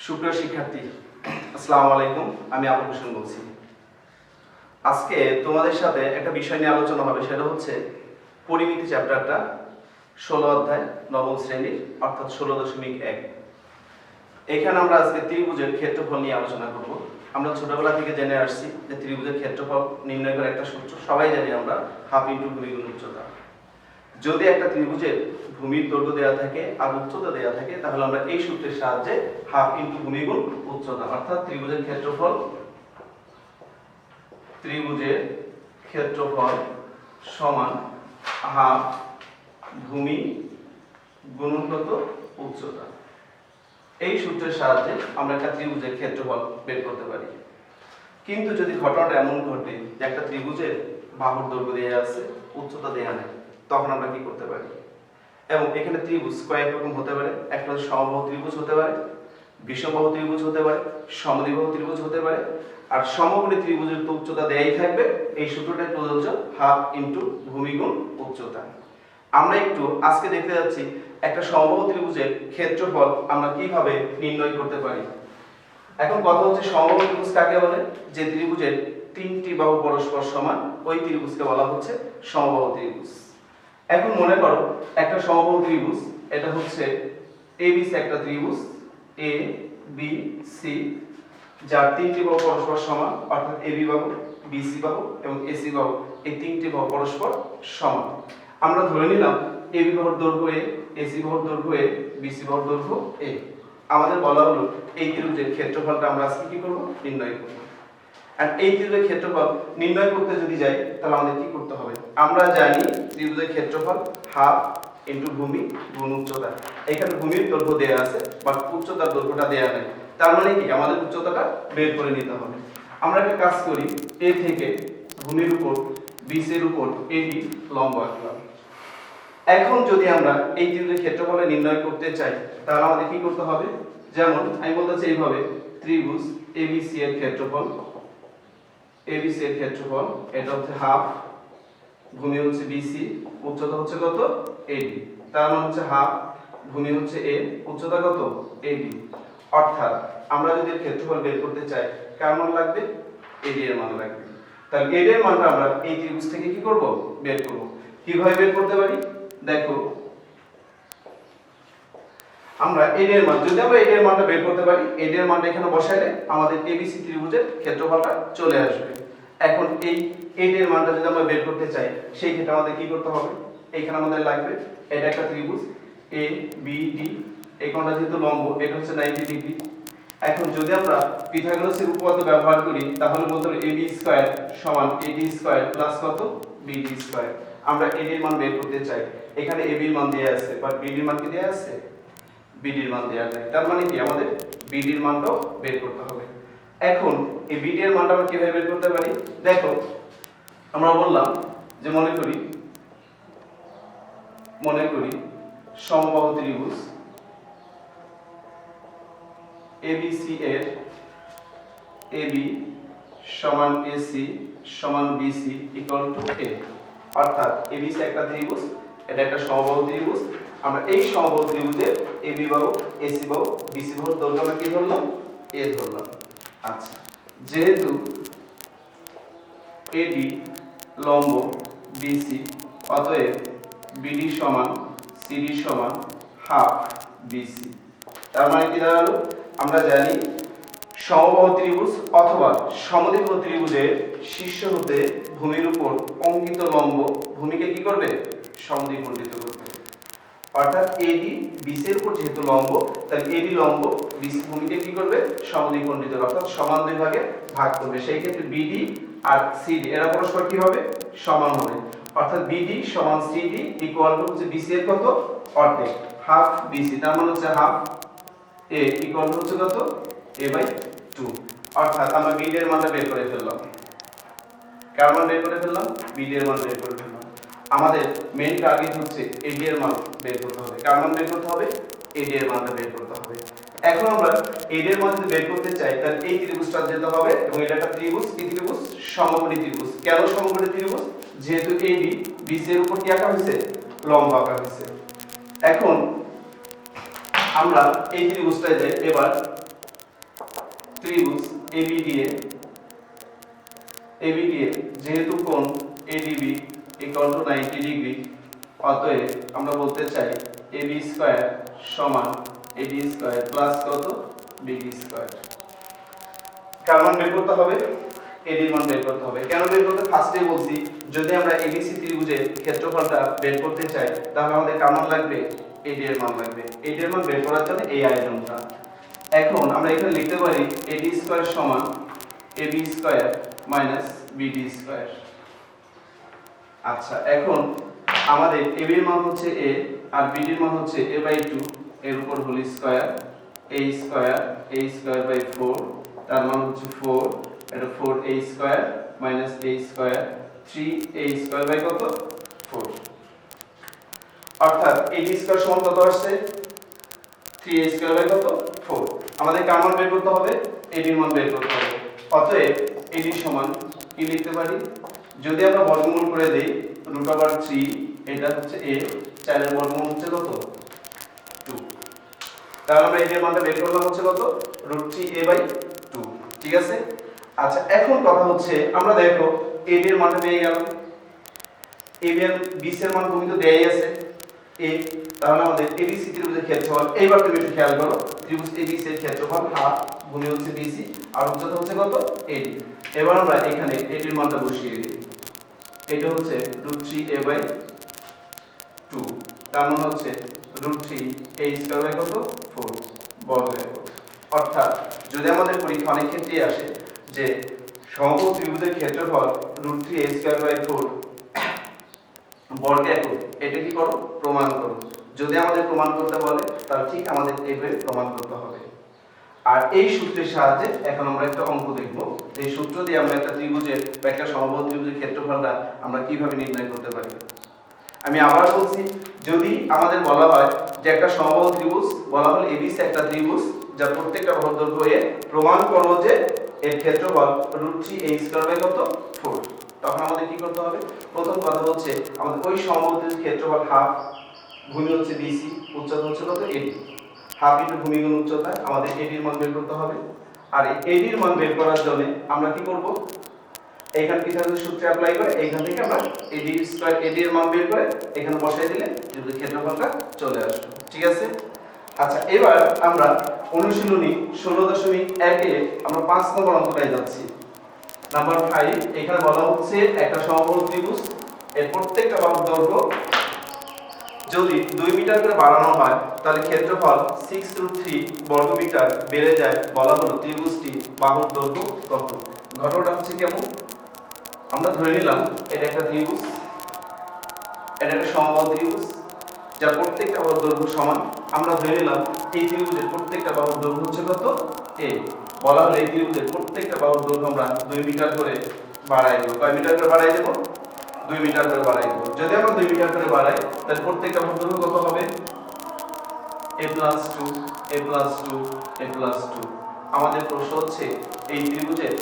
সুপ্রিয় শিক্ষার্থী, আসসালামু আলাইকুম। আমি আবুল হোসেন বলছি। আজকে তোমাদের সাথে একটা বিষয় নিয়ে আলোচনা হবে, সেটা হচ্ছে পরিমিতি চ্যাপ্টারটা 16 অধ্যায় নবম শ্রেণীর, অর্থাৎ 16.1। এখানে আমরা আজকে ত্রিভুজের ক্ষেত্রফল নিয়ে আলোচনা করব। আমরা ছোটবেলা থেকে জেনে আসছি যে ত্রিভুজের ক্ষেত্রফল নির্ণয় করার একটা সূত্র সবাই জানি আমরা, হাফ ইন্টু ভূমি গুণ উচ্চতা। যদি একটা ত্রিভুজের ভূমির দৈর্ঘ্য দেওয়া থাকে আর উচ্চতা দেওয়া থাকে, তাহলে আমরা এই সূত্রের সাহায্যে হাফ ইন্টু ভূমি গুণ উচ্চতা, অর্থাৎ ত্রিভুজের ক্ষেত্রফল সমান হাফ ভূমি গুণন কত উচ্চতা, এই সূত্রের সাহায্যে আমরা একটা ত্রিভুজের ক্ষেত্রফল বের করতে পারি। কিন্তু যদি ঘটনাটা এমন ঘটে যে একটা ত্রিভুজের বাহুর দৈর্ঘ্য দেওয়া আছে, উচ্চতা দেওয়া নেই, তখন আমরা কি করতে পারি? এবং এখানে ত্রিভুজ কয়েক রকম হতে পারে। একটা হচ্ছে সমবাহু ত্রিভুজ হতে পারে, বিষমবাহু ত্রিভুজ হতে পারে, সমদ্বিবাহু ত্রিভুজ হতে পারে। আর সমকোণী ত্রিভুজের তো উচ্চতা দেয়াই থাকবে, এই সূত্রটাই প্রযোজ্য, হাফ ইন্টু ভূমি গুণ উচ্চতা। আমরা একটু আজকে দেখতে যাচ্ছি একটা সমবাহু ত্রিভুজের ক্ষেত্রফল আমরা কিভাবে নির্ণয় করতে পারি। এখন কথা হচ্ছে সমবাহু ত্রিভুজ কাকে বলে? যে ত্রিভুজের তিনটি বাহু পরস্পর সমান, ওই ত্রিভুজকে বলা হচ্ছে সমবাহু ত্রিভুজ। এখন মনে করো একটা সমবাহু ত্রিভুজ, এটা হচ্ছে এবিসি একটা ত্রিভুজ, এ বি সি, যার তিনটি বাহু পরস্পর সমান, অর্থাৎ এবি বাহু, বিসি বাহু এবং এসি বাহু, এই তিনটি বাহু পরস্পর সমান। আমরা ধরে নিলাম এবি বাহুর দৈর্ঘ্য এ, এসি বাহুর দৈর্ঘ্য এ, বিসি বাহুর দৈর্ঘ্য এ। আমাদের বলা হলো এই ত্রিভুজের ক্ষেত্রফলটা আমরা আজকে কি করব? নির্ণয় করব। আর এই ত্রিভুজের ক্ষেত্রফল নির্ণয় করতে যদি যাই, তাহলে আমাদের কি করতে হবে? আমরা জানি ত্রিভুজের ক্ষেত্রফল হাফ ইন্টু ভূমি গুণ উচ্চতা। এখানে ভূমির দৈর্ঘ্য দেয়া আছে, বাট উচ্চতার দৈর্ঘ্যটা দেয়া নেই। তার মানে কি আমাদের উচ্চতাটা বের করে নিতে হবে। আমরা একটা কাজ করি, এ থেকে ভূমির উপর বিসির উপর এডি লম্ব আঁকলাম। এখন যদি আমরা এই ত্রিভুজের ক্ষেত্রফল নির্ণয় করতে চাই, তাহলে আমাদের কি করতে হবে? যেমন আমি বলতে চাই এইভাবে, ত্রিভুজ এবিসি এর ক্ষেত্রফল, এবিসি এর ক্ষেত্রফল এটা হচ্ছে হাফ, ভূমি হচ্ছে বিসি, উচ্চতা হচ্ছে কত? এডি। তার মানে হচ্ছে হাফ, ভূমি হচ্ছে এ, উচ্চতা কত? এডি। অর্থাৎ আমরা যদি ক্ষেত্রফল বের করতে চাই, কার মান লাগবে? এডি এর মান লাগবে। তাহলে এডি এর মানটা আমরা এই ত্রিভুজ থেকে কি করব? বের করব। কিভাবে বের করতে পারি? দেখো, আমরা এডি এর মান, যদি আমরা এডি এর মানটা বের করতে পারি, এডি এর মানটা এখানে বসাইলে আমাদের এবিসি ত্রিভুজের ক্ষেত্রফলটা চলে আসবে। এখন এই এডি এর মানটা যদি আমরা বের করতে চাই, সেই ক্ষেত্রে আমাদের কি করতে হবে? এখানে আমাদের লাগবে, এটা একটা ত্রিভুজ এ বি ডি, এই কোণটা যেহেতু লম্ব, এটা হচ্ছে 90 ডিগ্রি। এখন যদি আমরা পিথাগোরাসের উপপাদ্য ব্যবহার করি, তাহলে বলতে হবে ab স্কয়ার সমান ad স্কয়ার প্লাস কত? bd square. আমরা ad এর মান বের করতে চাই, এখানে ab এর মান দেয়া আছে, বাট bd এর মান কি দেয়া আছে? bd এর মান দেয়া নেই। তার মানে কি আমাদের bd এর মানটাও বের করতে হবে। এখন এই bd এর মানটা আমরা কিভাবে বের করতে পারি? দেখো, আমরা বললাম যে মনে করি সমবাহু ত্রিভুজ ABC এর AB সমান AC সমান BC ইকুয়াল টু A। অর্থাৎ ABC একটা ত্রিভুজ, এটা একটা সমবাহু ত্রিভুজ। আমরা এই সমবাহু ত্রিভুজের AB বাহু, AC বাহু, BC বাহুর দৈর্ঘ্য আমরা কি ধরলাম? A ধরলাম। আচ্ছা, যেহেতু AD লম্ব BC, অতএব BD সমান CD সমান হাফ BC। তার মানে কি দাঁড়ালো? আমরা জানি সমবাহু ত্রিভুজ অথবা সমদ্বিবাহু ত্রিভুজের শীর্ষ হতে ভূমির উপর অঙ্কিত লম্ব ভূমিকে কি করবে? সমদ্বিখণ্ডিত করবে। অর্থাৎ এডি বিসি এর উপর যেহেতু লম্ব, তাহলে এডি লম্ব বিসি ভূমিকে কি করবে? সমদ্বিখণ্ডিত, অর্থাৎ সমান দুই ভাগে ভাগ করবে। সেই ক্ষেত্রে বিডি আর সিডি এরা পরস্পর কি হবে? সমান হবে। অর্থাৎ বিডি সমান সিডি ইকুয়াল টু হচ্ছে বিসি এর কত? অর্ধেক, হাফ বিসি। তার মানে হচ্ছে হাফ a ইকুয়াল টু হচ্ছে কত? a/2। অর্থাৎ আমরা bd এর মানটা বের করে ফেললাম। কার মান বের করে ফেললাম? bd এর মান বের করে ফেললাম। আমাদের মেইন টার্গেট হচ্ছে ad এর মান বের করতে হবে। কার মান বের করতে হবে? ad এর মানটা বের করতে হবে। এখন আমরা ad এর মান যদি বের করতে চাই, তাহলে এই ত্রিভুজটা যেতে হবে, এবং এটা একটা ত্রিভুজ, এই ত্রিভুজ সমকোণী ত্রিভুজ। কেন সমকোণী ত্রিভুজ? যেহেতু ad bc এর উপর কি আঁকা হয়েছে? লম্ব আঁকা হয়েছে। এখন আমরা এই ত্রিভুজটায় যাই। এবার ত্রিভুজ ABDA যেহেতু কোণ ADB ইকুয়াল টু 90 ডিগ্রি, অতএব আমরা বলতে চাই AB স্কয়ার সমান AD স্কয়ার প্লাস কত BD স্কয়ার। কার মান বের করতে হবে? AD এর মান বের করতে হবে। কেন বের করতে? ফার্স্টে বলছি যদি আমরা ABC ত্রিভুজের ক্ষেত্রফলটা বের করতে চাই তাহলে আমাদের কার মান লাগবে? AD এর মান লাগবে। AD এর মান বের করার জন্য এই আয়তনটা। এখন আমরা এখানে লিখতে পারি AD স্কয়ার সমান AB square minus BD square. আচ্ছা, এখন আমাদের AB এর মান হচ্ছে A আর BD এর মান হচ্ছে A/2 এর উপর whole square A square by 4, তার মান হচ্ছে 4, এটা 4A square minus A square 3A square by কত 4। অর্থাৎ AD স্কয়ার সমান কত আসছে? 3A স্কয়ার বাই কত 4। আমাদের কার মান বের করতে হবে? AD এর মান বের করতে হবে। অতএব AD সমান কি লিখতে পারি? যদি আমরা বর্গমূল করে দেই √3, এটা হচ্ছে A, 4 এর বর্গমূল হচ্ছে কত 2। তাহলে আমরা AD এর মানটা বের করলাম হচ্ছে কত √3A/2। ঠিক আছে। আচ্ছা, এখন কথা হচ্ছে আমরা দেখো AD এর মানটা পেয়ে গেলাম, AB এর BC এর মান তুমি তো দেয়াই আছে A, তাহলে আমাদের ABC ত্রিভুজের ক্ষেত্রফল, এইবার তুমি একটু খেয়াল করো, ত্রিভুজ ABC এর ক্ষেত্রফল হাফ ভূমি হচ্ছে BC আর উচ্চতা হচ্ছে কত AD। এবার আমরা এখানে AD এর মানটা বসিয়ে দিই, এটা হচ্ছে √3A/2, তার মানে হচ্ছে √3A স্কয়ার বাই কত 4 বর্গ একক। অর্থাৎ যদি আমাদের পরীক্ষা অনেক ক্ষেত্রেই আসে যে সমবাহু ত্রিভুজের ক্ষেত্রফল √3A স্কয়ার বাই 4 বর্গ একক, এটা কি করো? প্রমাণ করো। যদি আমাদের প্রমাণ করতে বলে তাহলে ঠিক আমাদের এইভাবে প্রমাণ করতে হবে। আর এই সূত্রের সাহায্যে এখন আমরা একটা অঙ্ক দেখব, এই সূত্র দিয়ে আমরা একটা ত্রিভুজের বা একটা সমবাহু ত্রিভুজের ক্ষেত্রফলটা আমরা কিভাবে নির্ণয় করতে পারি। আমি আবার বলছি, যদি আমাদের বলা হয় যে একটা সমবাহু ত্রিভুজ বলা হলো ABC একটা ত্রিভুজ যার প্রত্যেকটা বাহুর দৈর্ঘ্য A, প্রমাণ করো যে এর ক্ষেত্রফল √3A স্কয়ার বাই কত 4, তখন আমাদের কি করতে হবে? প্রথম কথা হচ্ছে আমাদের ওই সমবাহু ত্রিভুজের ক্ষেত্রফল হাফ, ভূমি হচ্ছে BC, উচ্চতা হচ্ছে কত AD, হাফ ইনটু ভূমি গুণ উচ্চতা, আমাদের AD এর মান বের করতে হবে। আর এই AD এর মান বের করার জন্য আমরা কি করব? এইখান থেকে সূত্র অ্যাপ্লাই করে এইখান থেকে আমরা AD স্কয়ার AD এর মান বের করে এখানে বসাই দিলে ত্রিভুজের ক্ষেত্রফলটা চলে আসবে। ঠিক আছে। আচ্ছা, এবার আমরা অনুশীলনী 16.1 এ আমরা 5 নম্বর অঙ্কটায় যাচ্ছি। নাম্বার 5, এখানে বলা হচ্ছে একটা সমবাহু ত্রিভুজ এর প্রত্যেকটা বাহুর দৈর্ঘ্য যদি 2 মিটার করে বাড়ানো হয় তাহলে ক্ষেত্রফল 6√3 বর্গ মিটার বেড়ে যায়। বলা হলো ত্রিভুজটি বাহুর দৈর্ঘ্য কত। ঘটনাটা হচ্ছে কেমন? আমরা ধরে নিলাম এটা একটা ত্রিভুজ, এটা একটা সমবাহু ত্রিভুজ যার প্রত্যেকটা বাহুর দৈর্ঘ্য সমান। আমরা ধরে নিলাম এই ত্রিভুজের প্রত্যেকটা বাহুর দৈর্ঘ্য হচ্ছে কত A। বলা হলো এই ত্রিভুজের প্রত্যেকটা বাহুর দৈর্ঘ্য আমরা 2 মিটার করে বাড়াই দেব। কয় মিটার করে বাড়াই দেব? 2 মিটার করে বাড়াই দেব। যদি আমরা 2 মিটার করে বাড়াই তাহলে প্রত্যেকটা বাহুর দৈর্ঘ্য কত হবে? A+2 A+2 A+2। আমাদের প্রশ্ন হচ্ছে এই ত্রিভুজের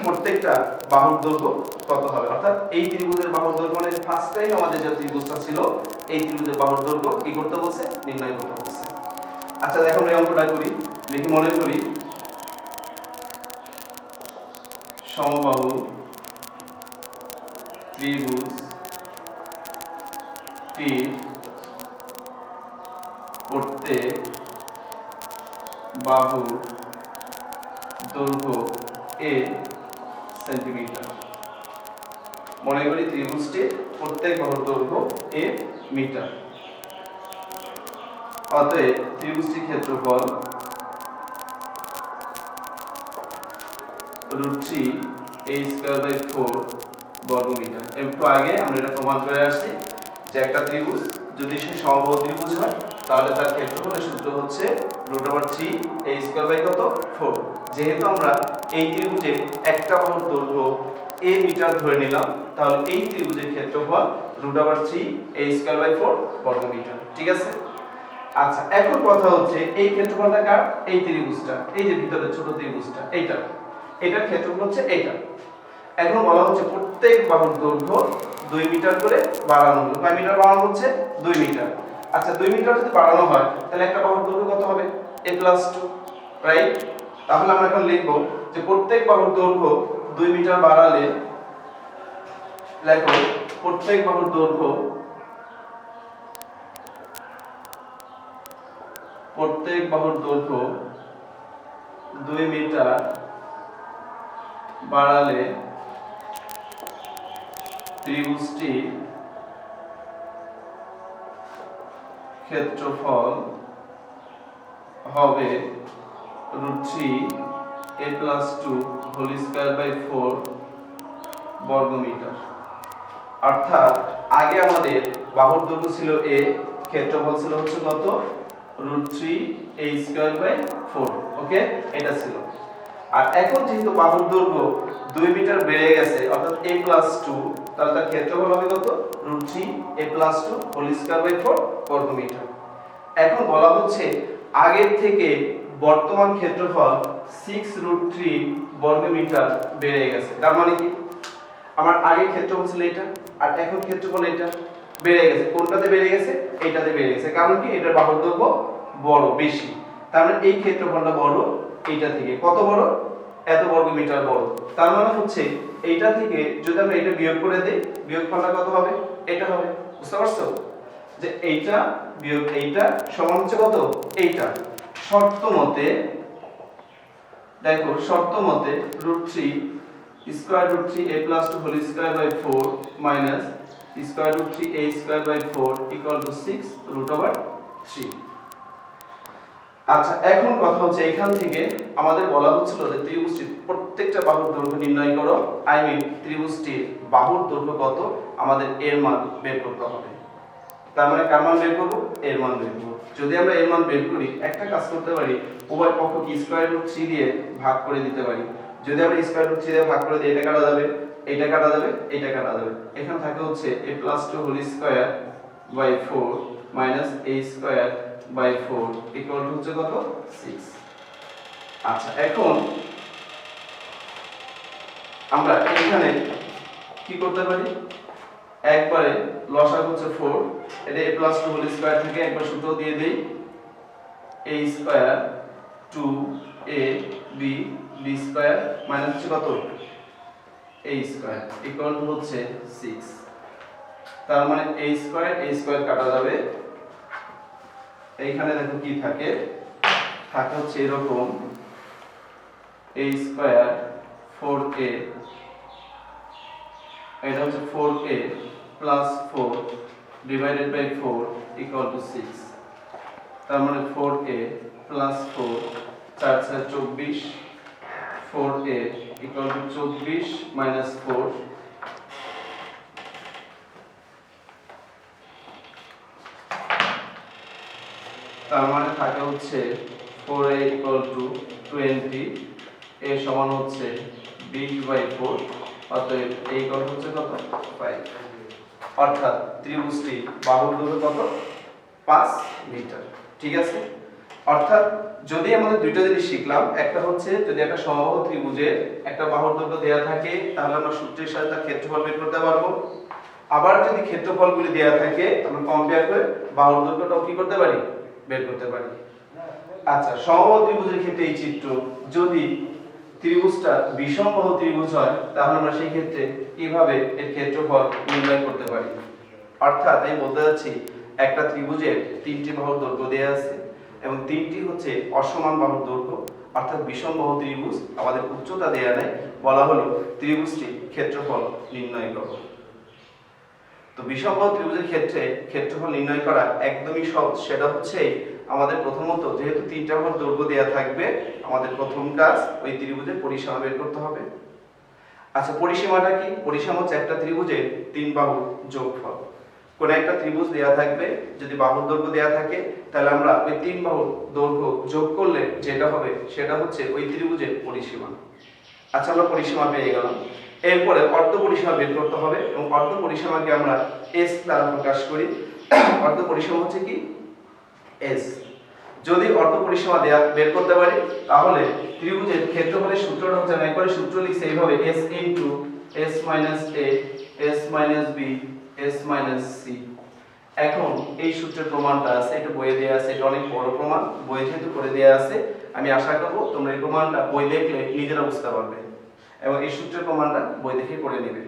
প্রত্যেকটা বাহুর দৈর্ঘ্য কত হবে, অর্থাৎ এই ত্রিভুজের বাহুর দৈর্ঘ্য মানে ফার্স্ট টাইম আমাদের যে ত্রিভুজটা ছিল এই ত্রিভুজের বাহুর দৈর্ঘ্য কি করতে বলছে? নির্ণয় করতে বলছে। আচ্ছা, দেখো এই অঙ্কটা করি, দেখি মনে করি সমবাহু ত্রিভুজ টির প্রত্যেক বাহুর দৈর্ঘ্য A সেন্টিমিটার। মনে করি ত্রিভুজটির প্রত্যেক বাহুর দৈর্ঘ্য A মিটার। অতএব ত্রিভুজটির ক্ষেত্রফল √3A স্কয়ার বাই 4 বর্গ মিটার। একটু আগে আমরা এটা প্রমাণ করে আসছি যে একটা ত্রিভুজ যদি সে সমবাহু ত্রিভুজ হয় তাহলে তার ক্ষেত্রফলের সূত্র হচ্ছে √3A স্কয়ার বাই কত 4। যেহেতু আমরা এই ত্রিভুজে একটা বাহুর দৈর্ঘ্য A মিটার ধরে নিলাম, তাহলে এই ত্রিভুজের ক্ষেত্রফল √3A স্কয়ার বাই 4 বর্গ মিটার। ঠিক আছে। আচ্ছা, এখন কথা হচ্ছে এই ক্ষেত্রফলটা কার? এই ত্রিভুজটা, এই যে ভিতরে ছোট ত্রিভুজটা, এটার ক্ষেত্রফল হচ্ছে এটা। এখন বলা হচ্ছে প্রত্যেক বাহুর দৈর্ঘ্য 2 মিটার করে বাড়ানো হলো। কয় মিটার বাড়ানো হচ্ছে? 2 মিটার। আচ্ছা, 2 মিটার যদি বাড়ানো হয় তাহলে একটা বাহুর দৈর্ঘ্য কত হবে? A+2, right? তাহলে আমরা এখন লিখব যে প্রত্যেক বাহুর দৈর্ঘ্য 2 মিটার বাড়ালে লেখো প্রত্যেক বাহুর দৈর্ঘ্য 2 মিটার বাড়ালে ত্রিভুজটি ক্ষেত্রফল হবে √3a+2² 4 বর্গমিটার। অর্থাৎ আগে আমাদের বাহুর দৈর্ঘ্য ছিল a, ক্ষেত্রফল ছিল হচ্ছে কত, √3a²/4। ওকে, এটা ছিল। আর এখন যেহেতু বাহুর দৈর্ঘ্য 2 মিটার বেড়ে গেছে অর্থাৎ a+2, তাহলে তার ক্ষেত্রফল হবে কত, √3a+2² 4 বর্গমিটার। এখন বলা হচ্ছে আগের থেকে বর্তমান ক্ষেত্রফল 6√3 বর্গমিটার বেড়ে গেছে। তার মানে কি, আমার আগের ক্ষেত্রফল ছিল এটা আর এখন ক্ষেত্রফল এটা বেড়ে গেছে। কোনটাতে বেড়ে গেছে, এইটাতে বেড়ে গেছে। কারণ কি, এটার বাহুর দৈর্ঘ্য বড়, বেশি। তার মানে এই ক্ষেত্রফলটা বড় এইটা থেকে। কত বড়, এত বর্গমিটার বড়। তার মানে হচ্ছে এইটা থেকে যদি আমরা এটা বিয়োগ করে দেই, বিয়োগফলটা কত হবে, এটা হবে। বুঝতে পারছো যে এইটা বিয়োগ এইটা সমান হচ্ছে কত, এইটা। শর্ত মতে দেখো, শর্ত মতে √3√3a+2² 4 (√3a²/4 = 6√3). আচ্ছা, এখন কথা হচ্ছে এখান থেকে আমাদের বলা হচ্ছিল যে ত্রিভুজটির প্রত্যেকটা বাহুর দৈর্ঘ্য নির্ণয় করো। ত্রিভুজটির বাহুর দৈর্ঘ্য কত, আমাদের এর মান বের করতে হবে। তার মানে কার মান বের করব, এর মান বের করব। যদি আমরা এর মান বের করি, একটা কাজ করতে পারি, উভয় পক্ষকে √3 দিয়ে ভাগ করে দিতে পারি। যদি আমরা √3 দিয়ে ভাগ করে দিই, এটা কাটা যাবে, এটা কাটা যাবে, এটা কাটা যাবে। এখানে থাকে হচ্ছে a+2² 4 a²/4 হচ্ছে কত, 6। আচ্ছা, এখন আমরা এখানে কি করতে পারি, একবারে লসাগু হচ্ছে 4, এটা a+2² থেকে একবার সূত্র দিয়ে দেই, a² 2ab² মাইনাস হচ্ছে কত, a² হচ্ছে 6। তার মানে a² কাটা যাবে। এইখানে দেখো কি থাকে, থাকে হচ্ছে এরকম a² 4a, এটা হচ্ছে 4a + 4 / 4 = 6। তার মানে 4a + 4 4 4 24, 4a = 24 - 4 তার মানে থাকে হচ্ছে 4a = 20, a সমান হচ্ছে 20/4, অতএব এই কত হচ্ছে কত, 5। অর্থাৎ ত্রিভুজটি বাহুর দৈর্ঘ্য কত, 5 মিটার। ঠিক আছে। অর্থাৎ যদি আমাদের দুইটা জিনিস শিখলাম, একটা হচ্ছে যদি একটা সমবাহু ত্রিভুজের একটা বাহুর দৈর্ঘ্য দেয়া থাকে, তাহলে আমরা সূত্রের সাথে তার ক্ষেত্রফল বের করতে পারবো। আবার যদি ক্ষেত্রফলগুলি দেয়া থাকে, আমরা কম্পেয়ার করে বাহুর দৈর্ঘ্যটাও কি করতে পারি, বের করতে পারি। আচ্ছা, সমবাহু ত্রিভুজের ক্ষেত্রে এই চিত্র, যদি ত্রিভুজটা বিষমবাহু ত্রিভুজ হয়, তাহলে আমরা সেই ক্ষেত্রে কিভাবে এর ক্ষেত্রফল নির্ণয় করতে পারি। অর্থাৎ আমি বলতে যাচ্ছি, একটা ত্রিভুজের 3টি বাহুর দৈর্ঘ্য দেয়া আছে এবং 3টি হচ্ছে অসমান বাহুর দৈর্ঘ্য, অর্থাৎ বিষমবাহু ত্রিভুজ, আমাদের উচ্চতা দেয়া নাই, বলা হলো ত্রিভুজটির ক্ষেত্রফল নির্ণয় করো। তো বিষমবাহু ত্রিভুজের ক্ষেত্রে ক্ষেত্রফল নির্ণয় করা একদমই সহজ। সেটা হচ্ছে আমাদের প্রথমত যেহেতু 3টা বাহুর দৈর্ঘ্য দেয়া থাকবে, আমাদের প্রথম কাজ ওই ত্রিভুজের পরিসীমা বের করতে হবে। আচ্ছা, পরিসীমাটা কি, পরিসীমা হচ্ছে একটা ত্রিভুজের 3 বাহুর যোগফল। কোন একটা ত্রিভুজ দেয়া থাকবে, যদি বাহুর দৈর্ঘ্য দেয়া থাকে, তাহলে আমরা ওই 3 বাহুর দৈর্ঘ্য যোগ করলে যেটা হবে সেটা হচ্ছে ওই ত্রিভুজের পরিসীমা। আচ্ছা, আমরা পরিসীমা পেয়ে গেলাম। এরপরে অর্ধ পরিসীমা বের করতে হবে এবং অর্ধ পরিসীমাকে আমরা s দ্বারা প্রকাশ করি। অর্ধ পরিসীমা হচ্ছে কি, s। যদি অর্ধ পরিসীমা বের করতে পারি, তাহলে ত্রিভুজের ক্ষেত্রফলের সূত্রটা হচ্ছে, আমি একবারে সূত্র লিখছি এইভাবে, s * s - a s - b s - c। এখন এই সূত্রের প্রমাণটা আছে, এটা বইয়ে দেওয়া আছে, এটা অনেক বড় প্রমাণ, বইয়ে যেহেতু করে দেওয়া আছে আমি আশা করব তোমরা এই প্রমাণটা বই দেখলে নিজেরা বুঝতে পারবে এবং এই সূত্রের প্রমাণটা বই দেখে করে নেবে।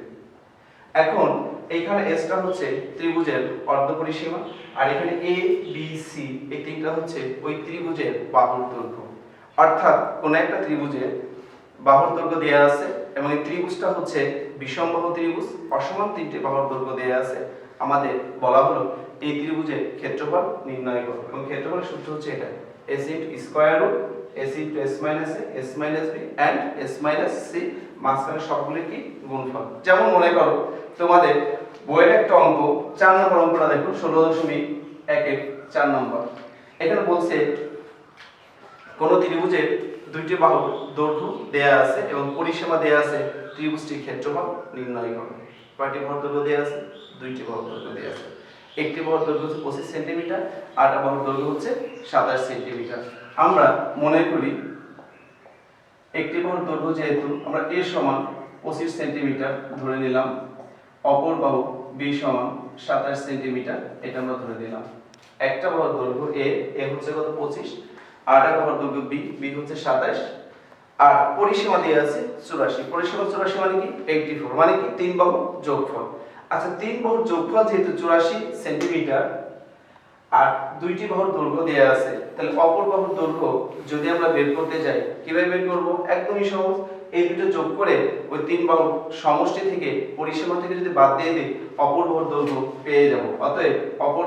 এখন এইখানে এসটা হচ্ছে ত্রিভুজের অর্ধপরিসীমা আর এখানে এ বি সি এই তিনটা হচ্ছে ওই ত্রিভুজের বাহুর দৈর্ঘ্য। অর্থাৎ কোন একটা ত্রিভুজের বাহুর দৈর্ঘ্য দেওয়া আছে এবং এই ত্রিভুজটা হচ্ছে বিষমবাহু ত্রিভুজ, অসমান তিনটে বাহুর দৈর্ঘ্য দেওয়া আছে। আমাদের বলা হলো এই ত্রিভুজের ক্ষেত্রফল নির্ণয় করো এবং ক্ষেত্রফলের সূত্র হচ্ছে এটা s square root s s minus a s minus b and s minus c, মাঝখানে সবগুলো কি গুণফল। যেমন মনে করো তোমাদের বইয়ের একটা অঙ্ক 4 নম্বর অঙ্কটা দেখো 16.11 4 নম্বর। এখানে বলছে কোন ত্রিভুজের দুইটি বাহুর দৈর্ঘ্য দেয়া আছে এবং পরিসীমা দেয়া আছে, ত্রিভুজটির ক্ষেত্রফল নির্ণয় করো। কয়টি বাহুর দৈর্ঘ্য দেয়া আছে? দুইটি বাহুর দৈর্ঘ্য দেয়া আছে। একটি বাহুর দৈর্ঘ্য হচ্ছে 25 সেন্টিমিটার আর একটা বাহুর দৈর্ঘ্য হচ্ছে 27 সেন্টিমিটার। আমরা মনে করি একটি বাহুর দৈর্ঘ্য যেহেতু আমরা a সমান 25 সেন্টিমিটার ধরে নিলাম, অপর বাহু b সমান 27 সেন্টিমিটার এটা আমরা ধরে নিলাম। একটা বাহুর দৈর্ঘ্য a হচ্ছে কত 25 আর একটা বাহুর দৈর্ঘ্য b হচ্ছে 27 আর পরিসীমা দেয়া আছে 84। পরিসীমা 84 মানে কি 84 মানে কি তিন বাহু যোগফল। আচ্ছা তিন বাহুর যোগফল যেহেতু 84 সেন্টিমিটার আর দুইটি বাহুর দৈর্ঘ্য দেয়া আছে, তাহলে অপর বাহুর দৈর্ঘ্য যদি আমরা বের করতে যাই কিভাবে বের করব? একদমই সহজ, এই দুটো যোগ করে ওই তিন বাহুর সমষ্টি থেকে পরিসীমা থেকে যদি বাদ দিয়ে দিই অপর বাহুর দৈর্ঘ্য পেয়ে যাব। অতএব অপর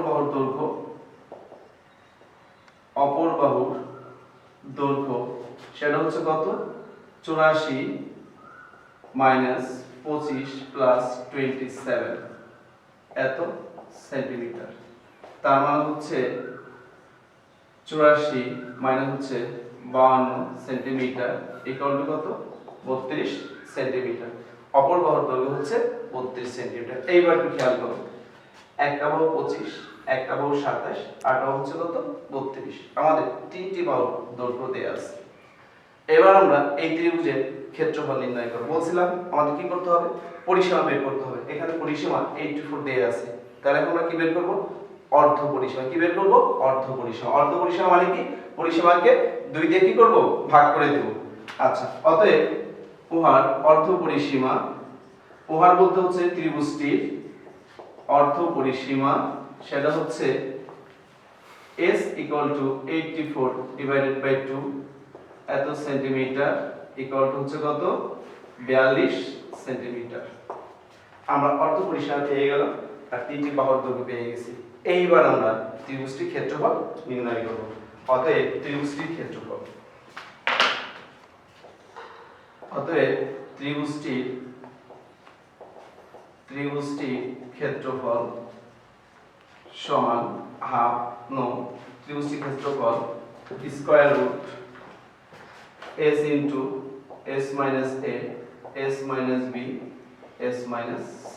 বাহুর দৈর্ঘ্য সেটা হচ্ছে কত? 84 মাইনাস 25 প্লাস 27 এত সেন্টিমিটার। তার মানে হচ্ছে 84 মাইনাস হচ্ছে 52 সেন্টিমিটার ইকুয়াল টু কত? 32 সেন্টিমিটার। অপর বাহুর দৈর্ঘ্য হচ্ছে 32 সেন্টিমিটার। এইবার একটু খেয়াল করো, একটা বাহু 25, একটা বাহু 27 আর একটা হচ্ছে কত? 32। আমাদের তিনটি বাহুর দৈর্ঘ্য দেয়া আছে। এবার আমরা এই ত্রিভুজের ক্ষেত্রফল নির্ণয় করব। বলছিলাম আমাদের কি করতে হবে? পরিসীমা বের করতে হবে। এখানে পরিসীমা 84 দেয়া আছে, তাহলে এখন আমরা কি বের করব? অর্ধ পরিসীমা। কি বের করব? অর্ধ পরিসীমা। অর্ধ পরিসীমা মানে কি? পরিসীমাকে 2 দিয়ে কি করব? ভাগ করে দেব। আচ্ছা, অতএব উহার অর্ধ পরিসীমা, উহার বলতে হচ্ছে ত্রিভুজটির অর্ধ পরিসীমা, সেটা হচ্ছে s equal to 84 divided by 2 এত সেন্টিমিটার ইকুয়াল টু হচ্ছে কত? 42 সেন্টিমিটার। আমরা অর্ধ পরিসীমা পেয়ে গেলাম আর তিনটি বাহুর দৈর্ঘ্য পেয়ে গেছি। এইবার আমরা ত্রিভুজটির ক্ষেত্রফল নির্ণয় করব। অতএব ত্রিভুজটির ক্ষেত্রফল, ত্রিভুজটির ক্ষেত্রফল সমান হাফ নো ত্রিভুজটির ক্ষেত্রফল square root s into s minus a s minus b s minus c।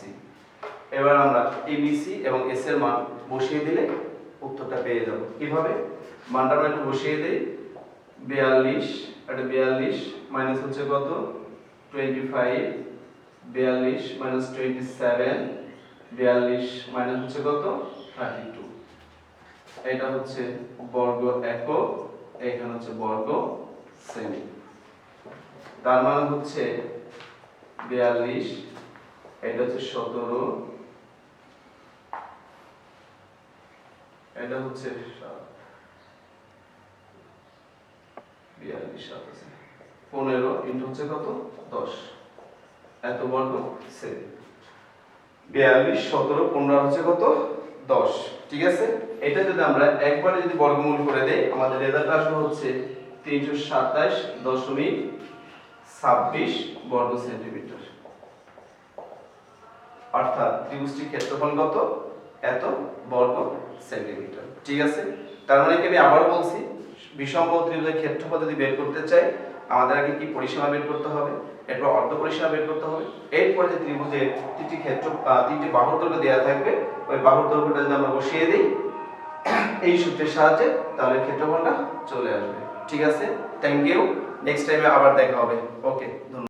এবার আমরা abc এবং s এর মান বসিয়ে দিলে উত্তরটা পেয়ে যাব। কিভাবে? মানটা আমরা একটু বসিয়ে দেই। 42 এটা 42 মাইনাস হচ্ছে কত? 25 42 মাইনাস 27 42 মাইনাস হচ্ছে কত? 32। এটা হচ্ছে বর্গ একক, এখানে হচ্ছে বর্গ সেমি। তার মানে হচ্ছে 42 এটা হচ্ছে 17 এটা হচ্ছে 42 15 ইনটু হচ্ছে কত? 10 এত বর্গ সেমি। 42 17 15 হচ্ছে কত? 10। ঠিক আছে, এটা যদি আমরা একবারে যদি বর্গমূল করে দেই আমাদের রেজাল্ট আসবে হচ্ছে 327.26 বর্গ সেন্টিমিটার। অর্থাৎ ত্রিভুজটির ক্ষেত্রফল কত? এত বর্গ সেন্টিমিটার। ঠিক আছে, তার মানে কি আমি আবার বলছি, বিষমবাহু ত্রিভুজের ক্ষেত্রফল যদি বের করতে চাই আমাদের আগে কি পরিসীমা বের করতে হবে, এরপর অর্ধ পরিসীমা বের করতে হবে। এরপরে যে ত্রিভুজের তিনটি বাহুর দৈর্ঘ্য দেওয়া থাকবে ওই বাহুর দৈর্ঘ্যটা যদি আমরা বসিয়ে দিই এই সূত্রের সাহায্যে তাহলে ক্ষেত্রফলটা চলে আসবে। ঠিক আছে, থ্যাংক ইউ। নেক্সট টাইমে আবার দেখা হবে। ওকে, ধন্যবাদ।